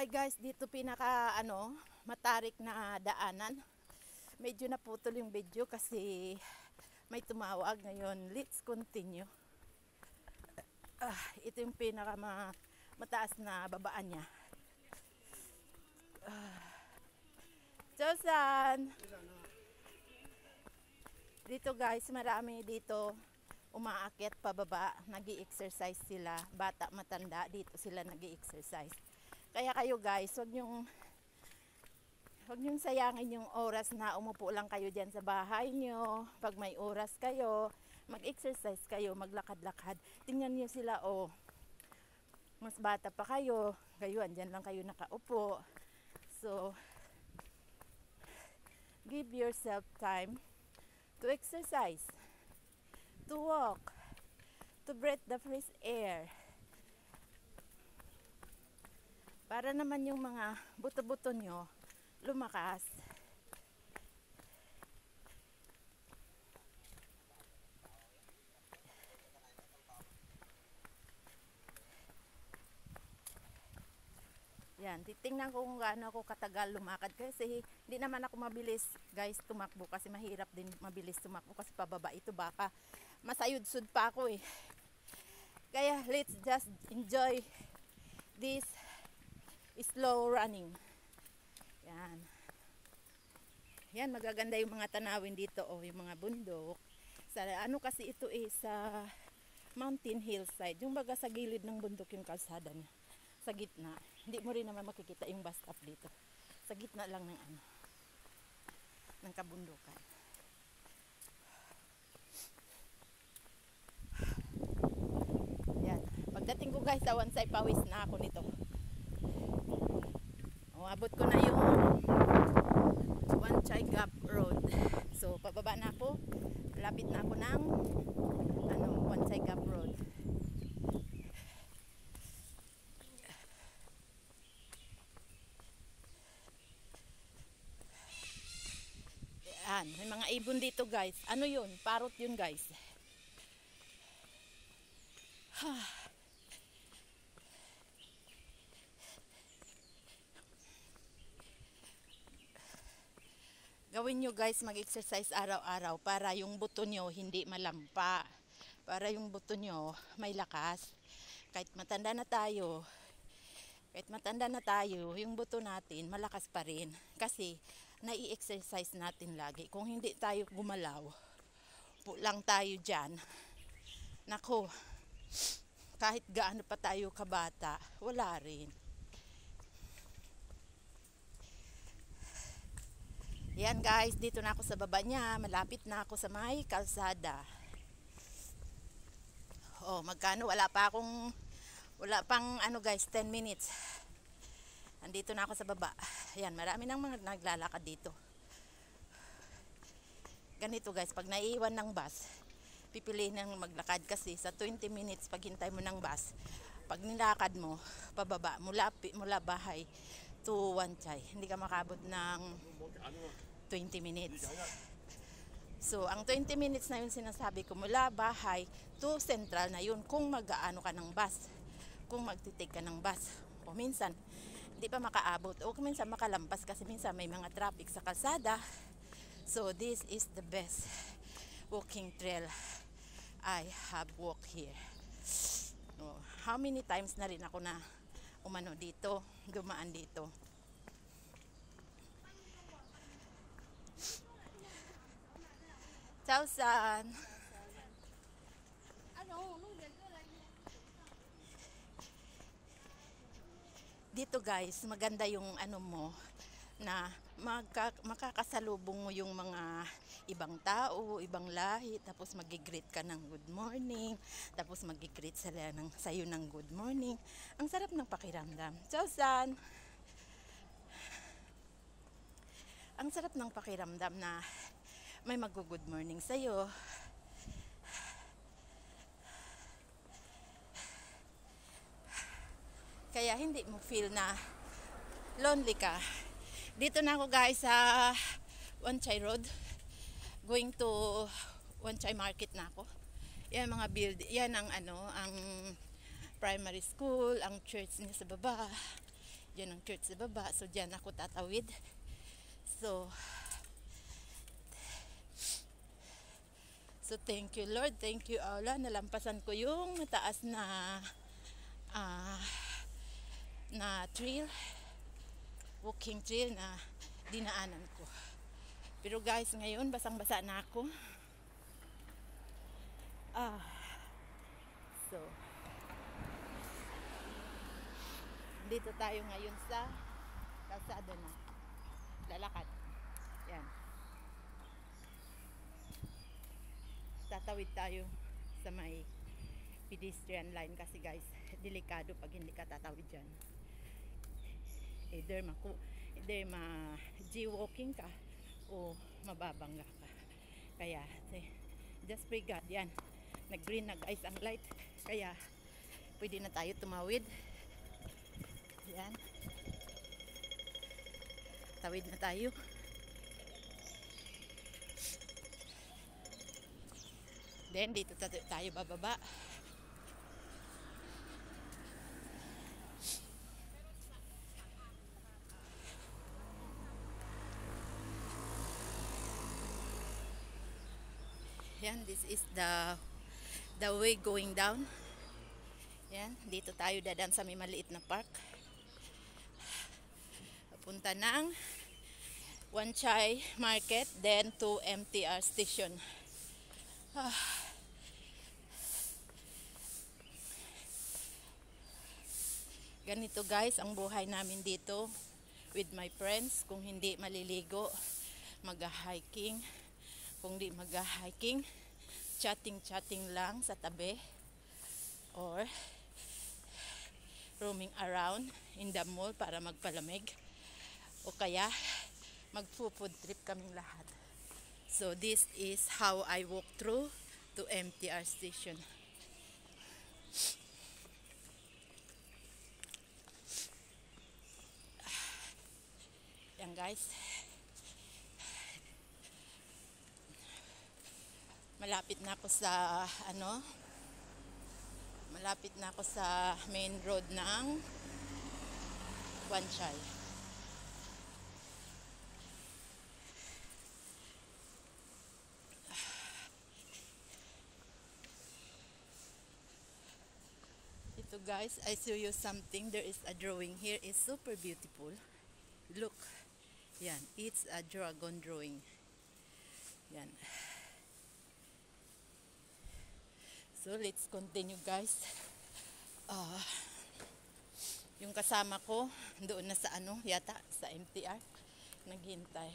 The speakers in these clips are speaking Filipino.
Hi guys, dito pinaka matarik na daanan. Medyo naputol yung video kasi may tumawag ngayon. Let's continue. Ito yung pinaka mataas na babaan niya. Josan! Dito guys, marami dito umaakyat pababa, nag-i-exercise sila. Bata, matanda, dito sila nag-i-exercise. Kaya kayo guys, huwag nyong sayangin yung oras na umupo lang kayo dyan sa bahay nyo. Pag may oras kayo, mag-exercise kayo, maglakad-lakad. Tingnan nyo sila, mas bata pa kayo, andyan lang kayo nakaupo. So, give yourself time to exercise, to walk, to breathe the fresh air. Para naman yung mga buto-buto nyo lumakas. Yan, titingnan ko kung gaano ako katagal lumakad kasi hindi naman ako mabilis guys tumakbo kasi mahirap din mabilis tumakbo kasi pababa ito baka masayud-sud pa ako eh. Kaya let's just enjoy this slow running. Yan. Yan, magaganda yung mga tanawin dito yung mga bundok. Sa kasi ito sa mountain hillside. Yung baga sa gilid ng bundok yung kalsada niya. Sa gitna. Hindi mo rin naman makikita yung bus stop dito. Sa gitna lang ng kabundukan. Yan. Pagdating ko guys sa Wansay, pawis na ako nito. Abot ko na yung Wansay Gap Road. So, pababa na ako. Lapit na ako ng Wansay Gap Road. Yan, may mga ibon dito guys. Ano yun? Parrot yun guys. Gawin nyo guys mag-exercise araw-araw para yung buto nyo hindi malampa. Para yung buto nyo may lakas. Kahit matanda na tayo, yung buto natin malakas pa rin. Kasi nai-exercise natin lagi. Kung hindi tayo gumalaw, po lang tayo dyan. Nako, kahit gaano pa tayo kabata, wala rin. Yan guys, dito na ako sa baba niya. Malapit na ako sa may kalsada. Magkano? Wala pang guys, 10 minutes. Andito na ako sa baba. Yan, marami nang mga naglalakad dito. Ganito guys, pag naiiwan ng bus, pipiliin ng maglakad kasi sa 20 minutes pag hintay mo ng bus, pag nilakad mo, pababa, mula bahay to Wansay, hindi ka makabot ng 20 minutes. So, ang 20 minutes na yun sinasabi ko, mula bahay to Central na yun kung mag-aano ka ng bus. Kung magtitake ka ng bus. O minsan, hindi pa makaabot. O minsan makalampas kasi minsan may mga traffic sa kalsada. So, this is the best walking trail I have walked here. How many times na rin ako na dumaan dito. Ciao San. Dito guys, maganda yung na makakasalubong mo yung mga ibang tao, ibang lahi, tapos mag-greet ka ng good morning, tapos mag-greet sila sa'yo ng good morning. Ang sarap ng pakiramdam. Ciao San. Ang sarap ng pakiramdam na may mag-good morning sa'yo. Kaya hindi mo feel na lonely ka. Dito na ako guys sa Wansay Road. Going to Wansay Market na ako. Yan mga building, yan ang ang primary school, ang church niya sa baba. Diyan ang church sa baba. So, diyan ako tatawid. So, thank you Lord. Thank you Allah. Nalampasan ko yung mataas ah, na trail. Walking trail na dinaanan ko. Pero guys, ngayon basang-basa na ako. So, dito tayo ngayon sa kalsada na. Lalakad. Yan. Tatawid tayo sa may pedestrian line kasi guys, delikado pag hindi ka tatawid dyan. Either ma-jaywalking ka o mababangga ka. Kaya, just pray God. Yan. Nag-green, nag-ice ang light. Kaya, pwede na tayo tumawid. Yan. Tawid na tayo. Then, dito tayo bababa. Yan, this is the way going down. Yan, dito tayo dadaan sa may maliit na park. Punta ng Wan Chai Market, then to MTR station. Ganito guys ang buhay namin dito with my friends. Kung hindi maliligo, mag-hiking. Kung di mag-hiking, chatting lang sa tabi or roaming around in the mall para magpalamig o kaya mag-food trip kaming lahat. So this is how I walk through to MTR station. Yan guys. Malapit na ako sa main road ng Wan Chai. Ito guys, I show you something. There is a drawing here. It's super beautiful. Look. Yan, it's a dragon drawing. Yan. So, let's continue guys. Yung kasama ko, doon na sa yata, sa MTR. Naghintay.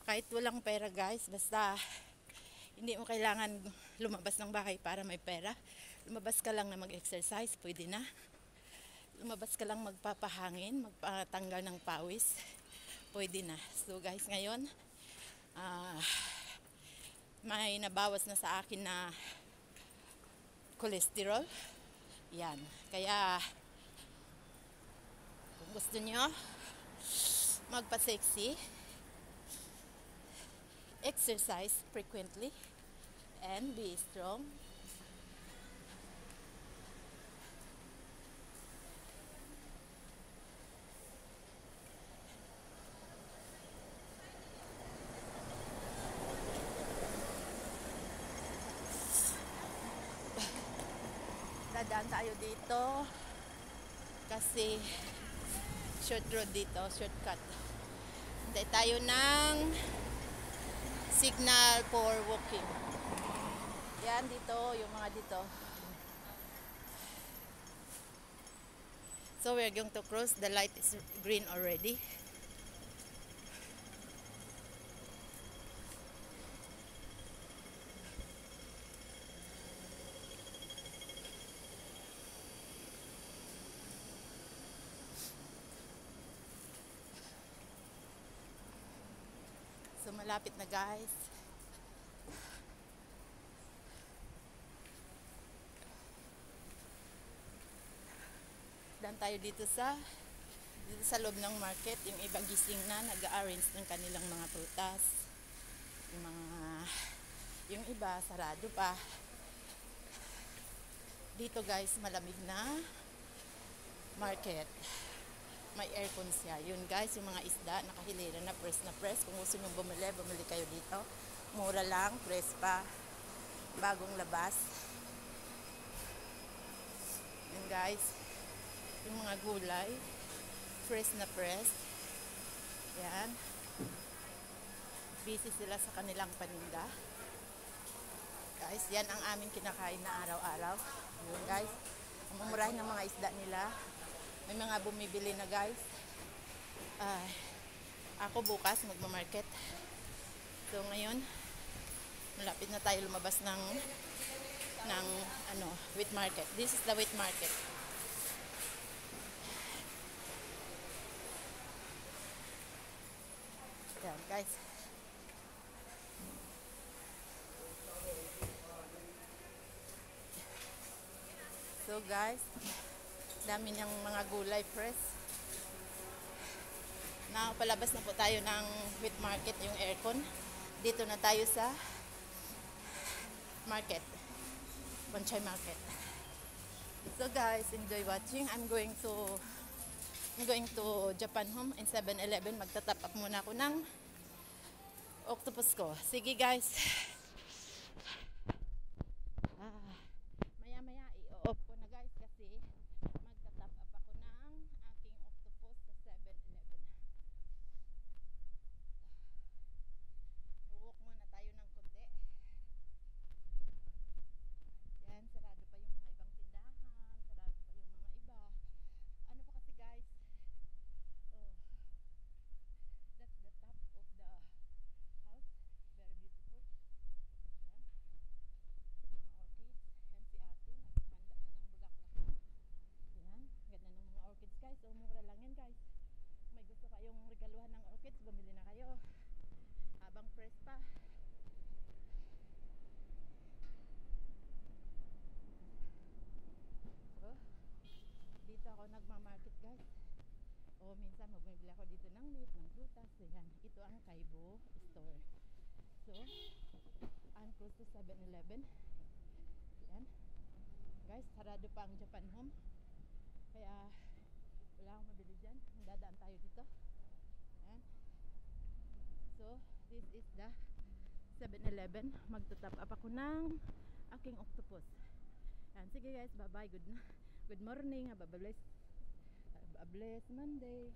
Kahit walang pera guys, basta hindi mo kailangan lumabas ng bahay para may pera. Lumabas ka lang na mag-exercise, pwede na. Lumabas ka lang magpapahangin, magpatanggal ng pawis, pwede na. So guys, ngayon, may nabawas na sa akin na cholesterol. Yan. Kaya, kung gusto nyo magpa-sexy, exercise frequently, and be strong. Dadaan tayo dito kasi short road dito, shortcut. Hintay tayo ng signal for walking. Yan dito, yung mga dito. So we're going to cross. The light is green already. So malapit na guys. Dan tayo dito sa loob ng market. Yung iba gising na, nag-arrange ng kanilang mga prutas. Yung iba sarado pa. Dito guys, malamig na. market. May aircon siya. Yun guys, yung mga isda, nakahilera na press. Kung gusto nyo bumili kayo dito. Mura lang, press pa. Bagong labas. Yun guys, yung mga gulay, press na press. Yan. Busy sila sa kanilang paninda. Guys, yan ang aming kinakain na araw-araw. Yun guys, ang mumurahin ng mga isda nila. May mga bumibili na guys. Ako bukas magmamarket. So ngayon, malapit na tayo lumabas ng wheat market. This is the wheat market. Yan guys. So guys, dami niyang mga gulay press. Napalabas na po tayo ng wheat market, yung aircon. Dito na tayo sa market, Bonchay market. So guys, enjoy watching. I'm going to Japan Home in 7-Eleven. Magtatap up muna ako ng octopus ko. Sige guys. Maya i-off ko na guys kasi magtatap up ako ng aking octopus sa 7-Eleven. Walk muna tayo ng konti. Yan, sarado pa yung mga ibang tindahan. Sarado pa yung mga iba. Ano pa kasi guys? Oh, that's the top of the house. Very beautiful. Yan. Mga orchids. Yan si ate. Naghanda na ng bulaklak mo. Yan. Ganda ng mga orchids guys. So, mura lang yan guys. Kung may gusto kayong regaluhan ng orchids, bumili na kayo. Habang fresh pa. So, dito ako nagmamarket guys. O minsan magbibili ako dito ng meat, ng prutas. Ayan. Ito ang Kaibo store. So, I'm close to 7-Eleven. Ayan. Guys, sarado pa ang Japan Home. Kaya, wala akong mabili dyan. Dadaan tayo dito. Ayan. So, this is the 7-Eleven. Magtotop up ako ng aking octopus. Ayan. Sige guys, bye-bye. Good morning. Have a blessed Monday.